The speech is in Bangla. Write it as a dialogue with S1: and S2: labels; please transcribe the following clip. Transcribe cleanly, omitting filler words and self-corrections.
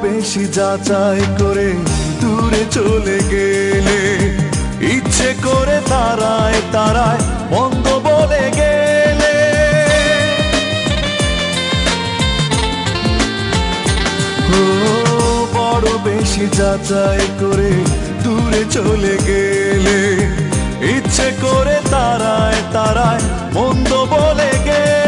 S1: বেশি যাচাই করে দূরে চলে গেলে, ইচ্ছে করে তারায় তারায় মন্দ বলে গেলে, ও বড় বেশি যাচাই করে দূরে চলে গেলে, ইচ্ছে করে তারায় তারায় মন্দ বলে গেলে।